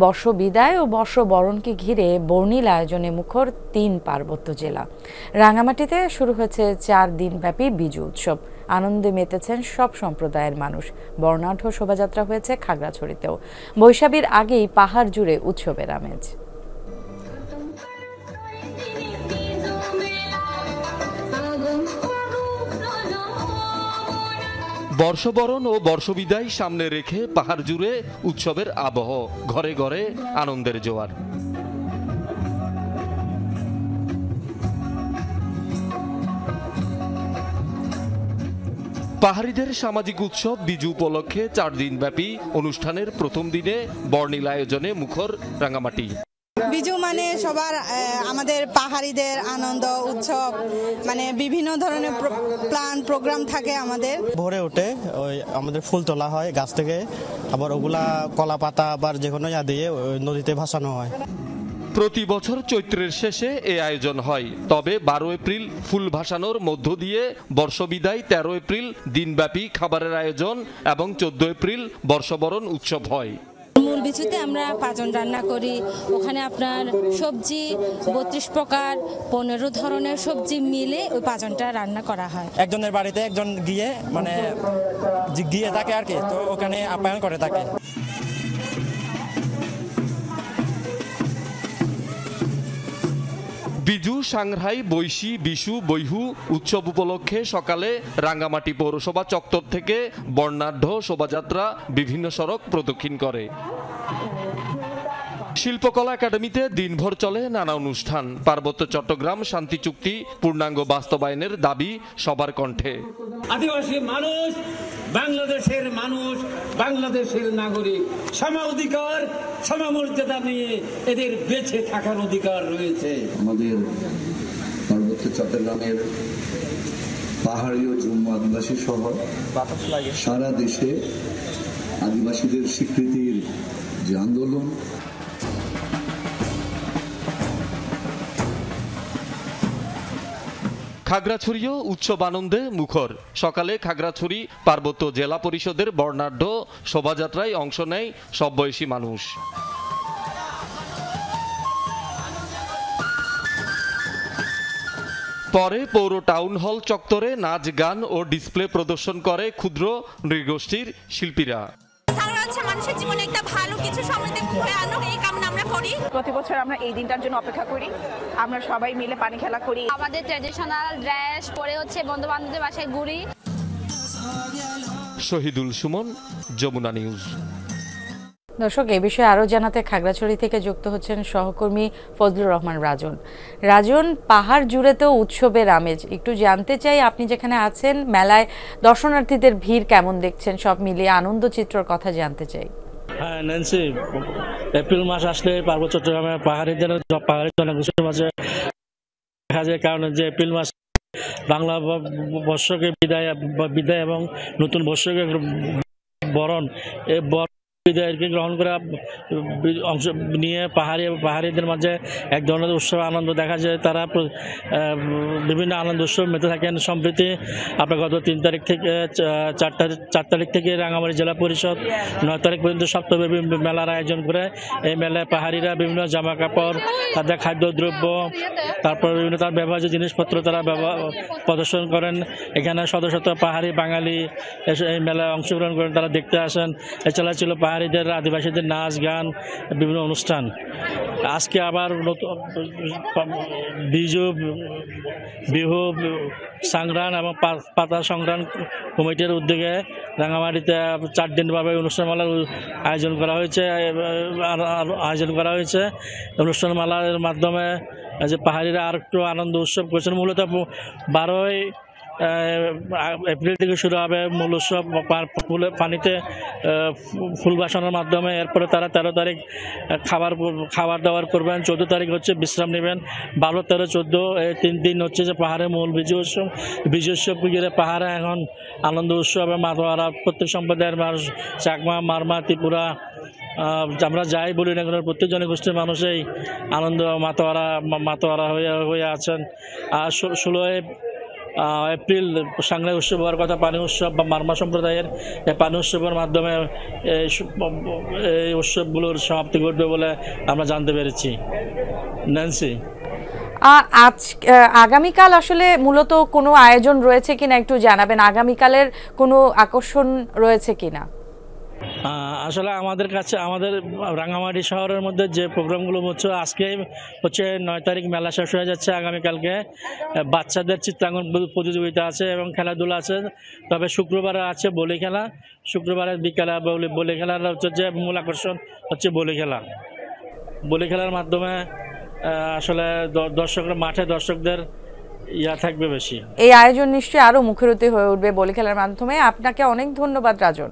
বর্ষবিদায় ও বর্ষবরণকে ঘিরে বর্ণিল আয়োজনে মুখর ৩ পার্বত্য জেলা। রাঙামাটিতে শুরু হয়েছে ৪ দিনব্যাপী বিজু উৎসব। আনন্দে মেতেছেন সব সম্প্রদায়ের মানুষ। বর্ণাঢ্য শোভাযাত্রা হয়েছে খাগড়াছড়িতেও। বৈশাখীর আগেই পাহাড় জুড়ে উৎসবের আমেজ। বর্ষবরণ ও বর্ষবিদায় সামনে রেখে পাহাড় জুড়ে উৎসবের আবহ, ঘরে ঘরে আনন্দের জোয়ার। পাহাড়িদের সামাজিক উৎসব বিজু উপলক্ষে ৪ দিনব্যাপী অনুষ্ঠানের প্রথম দিনে বর্ণিল আয়োজনে মুখর রাঙামাটি। বিজু মানে সবার আমাদের পাহাড়িদের আনন্দ উৎসব, মানে বিভিন্ন ধরনের প্ল্যান প্রোগ্রাম থাকে আমাদের। ভোরে উঠে ওই আমাদের ফুল তোলা হয় গাছ থেকে, আবার ওগুলা কলা পাতা আবার যে কোনো দিয়ে নদীতে ভাসানো হয়। প্রতি বছর চৈত্রের শেষে এই আয়োজন হয়, তবে ১২ এপ্রিল ফুল ভাসানোর মধ্য দিয়ে বর্ষবিদায়, ১৩ এপ্রিল দিনব্যাপী খাবারের আয়োজন এবং ১৪ এপ্রিল বর্ষবরণ উৎসব হয়। মূল বিচুতে আমরা পাঁচন রান্না করি। ওখানে আপনার সবজি ৩২ প্রকার ১৫ ধরনের সবজি মিলে ওই পাঁচনটা রান্না করা হয়। একজনের বাড়িতে একজন গিয়ে গিয়ে থাকে আর কি, তো ওখানে আপ্যায়ন করে থাকে। বিজু, সাংহাই, বৈশী, বিশু, বৈহু উৎসব উপলক্ষে সকালে রাঙ্গামাটি পৌরসভা চত্বর থেকে বর্ণাঢ্য শোভাযাত্রা বিভিন্ন সড়ক প্রদক্ষিণ করে। শিল্পকলা একাডেমিতে দিনভর চলে নানা অনুষ্ঠান। পার্বত্য চট্টগ্রাম শান্তি চুক্তি পূর্ণাঙ্গ বাস্তবায়নের দাবি সবার কণ্ঠে। আদিবাসী মানুষ, বাংলাদেশের মানুষ, বাংলাদেশের নাগরিক, সমাধিকার সমমর্যাদা নিয়ে এদের বেঁচে থাকার অধিকার রয়েছে। আমাদের পার্বত্য চট্টগ্রামের পাহাড়ি ও জম্মু আদিবাসী শহর সারা দেশে আদিবাসীদের স্বীকৃতির যে আন্দোলন, খাগড়াছড়িও উৎসব আনন্দে মুখর। সকালে খাগড়াছড়ি পার্বত্য জেলা পরিষদের বর্ণাঢ্য শোভাযাত্রায় অংশ নেয় সব বয়সী মানুষ। পরে পৌর টাউন হল চত্বরে নাচ, গান ও ডিসপ্লে প্রদর্শন করে ক্ষুদ্র নৃগোষ্ঠীর শিল্পীরা। মানুষের জীবনে একটা ভালো কিছু সমৃদ্ধি হয়ে আনুক, এই কামনা আমরা করি। প্রতি বছর আমরা এই দিনটার জন্য অপেক্ষা করি। আমরা সবাই মিলে পানি খেলা করি, আমাদের ট্র্যাডিশনাল ড্রেস পরে বন্ধু বান্ধবদের বাসায় ঘুরি। শহীদুল সুমন, যমুনা নিউজ। দর্শক, এই বিষয়ে আরও জানাতে খাগড়াছড়ি থেকে যুক্ত হচ্ছেন সহকর্মী ফজলুর রহমান রাজন। রাজন, পাহাড় জুড়ে তো উৎসবের আমেজ, একটু জানতে চাই আপনি যেখানে আছেন মেলায় দর্শনার্থীদের ভিড় কেমন দেখছেন, সব মিলিয়ে আনন্দ চিত্রর কথা জানতে চাই। হ্যাঁ ন্যান্সি, এপ্রিল মাস আসলে পার্বত্য চট্টগ্রামে পাহাড়িদের জনগোষ্ঠীর মাঝে দেখা যায়, কারণ যে এপ্রিল মাস বাংলা বর্ষকে বিদায় এবং নতুন বর্ষকে বরণ, এই বিদায়কে গ্রহণ করে অংশ নিয়ে পাহাড়িদের মাঝে এক ধরনের উৎসব আনন্দ দেখা যায়। তারা বিভিন্ন আনন্দ উৎসব মেতে থাকেন। সম্প্রতি আপনার গত ৩ তারিখ থেকে ৪ তারিখ থেকে রাঙামাটি জেলা পরিষদ ৯ তারিখ পর্যন্ত সপ্তাহব্যাপী মেলার আয়োজন করে। এই মেলায় পাহাড়িরা বিভিন্ন জামা কাপড়, তাদের খাদ্যদ্রব্য, তারপর বিভিন্ন তার ব্যবহার্য জিনিসপত্র তারা প্রদর্শন করেন। এখানে শত শত পাহাড়ি বাঙালি এই মেলায় অংশগ্রহণ করেন, তারা দেখতে আসেন। এছাড়া ছিল পাহাড়িদের আদিবাসীদের নাচ, গান, বিভিন্ন অনুষ্ঠান। আজকে আবার নতুন বিহু সংগ্রাম এবং পাতা সংগ্রাম কমিটির উদ্যোগে রাঙামাটিতে ৪ দিনভাবে অনুষ্ঠানমালার আয়োজন করা হয়েছে। অনুষ্ঠানমালার মাধ্যমে যে পাহাড়িরা আর একটু আনন্দ উৎসব করছেন। মূলত ১২ এপ্রিল থেকে শুরু হবে মূল উৎসব। পানিতে ফুল ভাসানোর মাধ্যমে এরপরে তারা ১৩ তারিখ খাবার দাবার করবেন। ১৪ তারিখ হচ্ছে বিশ্রাম নেবেন। ১২, ১৩, ১৪ এই ৩ দিন হচ্ছে যে পাহাড়ে মূল বিজু উৎসব। বিজু উৎসবকে ঘিরে পাহাড়ে এখন আনন্দ উৎসব। মাতোয়ারা প্রত্যেক সম্প্রদায়ের মানুষ, চাকমা, মারমা, ত্রিপুরা, আমরা যাই বলি না কেন প্রত্যেক জনগোষ্ঠীর মানুষই আনন্দ মাতোয়ারা হয়ে আছেন। আর এপ্রিল সাংগ্রাই উৎসব হওয়ার কথা, পানি উৎসব বা মারমা সম্প্রদায়ের এই পানি উৎসবের মাধ্যমে এই উৎসবগুলোর সমাপ্তি ঘটবে বলে আমরা জানতে পেরেছি। ন্যান্সি, আজ আগামীকাল আসলে মূলত কোনো আয়োজন রয়েছে কিনা একটু জানাবেন, আগামীকালের কোনো আকর্ষণ রয়েছে কিনা? আসলে আমাদের কাছে আমাদের রাঙামাটি শহরের মধ্যে যে প্রোগ্রামগুলো হচ্ছে, আজকে হচ্ছে 9 তারিখ মেলা শেষ হয়ে যাচ্ছে, আগামীকালকে বাচ্চাদের চিত্রাঙ্কন প্রতিযোগিতা আছে এবং খেলাধুলা আছে। তবে শুক্রবারে আছে বলি খেলা, শুক্রবারের বিকেলে বলি খেলার হচ্ছে যে মূল আকর্ষণ হচ্ছে বলি খেলা। বলি খেলার মাধ্যমে আসলে দর্শকরা মাঠে দর্শকদের থাকবে বেশি। এই আয়োজন নিশ্চয়ই আরো মুখরোচক হয়ে উঠবে বলি খেলার মাধ্যমে। আপনাকে অনেক ধন্যবাদ রাজন।